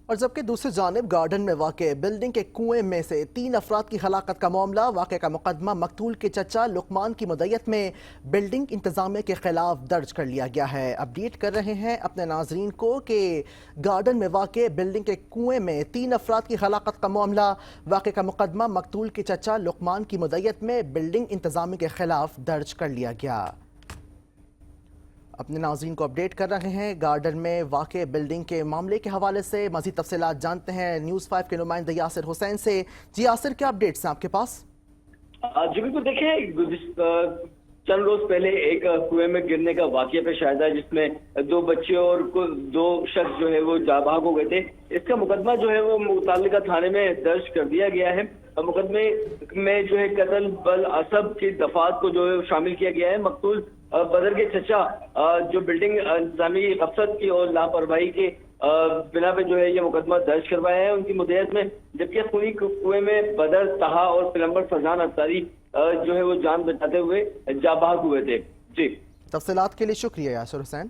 اور جبکہ دوسری جانب گارڈن میں واقع بلڈنگ کے کنویں میں سے 3 افراد کی ہلاکت کا معاملہ، واقعے کا مقدمہ مقتول کے چچا لقمان کی مدیت میں بلڈنگ انتظامیہ کے خلاف درج کر لیا گیا ہے۔ اپڈیٹ کر رہے ہیں اپنے ناظرین کو کہ گارڈن میں واقع بلڈنگ کے کنویں میں 3 افراد کی ہلاکت کا معاملہ، واقعے کا مقدمہ مقتول کے چچا لقمان کی مدیت میں بلڈنگ انتظامیہ کے خلاف درج کر لیا گیا۔ اپنے ناظرین کو اپڈیٹ کر رہے ہیں گارڈن میں واقع بلڈنگ کے معاملے کے حوالے سے۔ مزید تفصیلات جانتے ہیں نیوز 5 کے نمائندہ یاسر حسین سے۔ جی یاسر، کیا اپڈیٹس ہیں آپ کے پاس؟ جی بالکل، دیکھیں چند روز پہلے ایک کنویں میں گرنے کا واقعہ پیش آیا تھا جس میں 2 بچے اور 2 شخص جو ہے وہ جاں بحق ہو گئے تھے۔ اس کا مقدمہ جو ہے وہ متعلقہ تھانے میں درج کر دیا گیا ہے۔ مقدمے میں جو ہے قتل بالعصب کی دفعات کو جو ہے شامل کیا گیا ہے۔ مقتول بدر کے چچا جو بلڈنگ انتظامی کی غفلت کی اور لاپرواہی کے بنا پہ جو ہے یہ مقدمہ درج کروایا ہے ان کی مدیت میں، جبکہ خونی کنویں میں بدر، طہا اور پلمبر فرزان انصاری جو ہے وہ جان بچاتے ہوئے جاں بحق ہوئے تھے۔ جی، تفصیلات کے لیے شکریہ یاسر حسین۔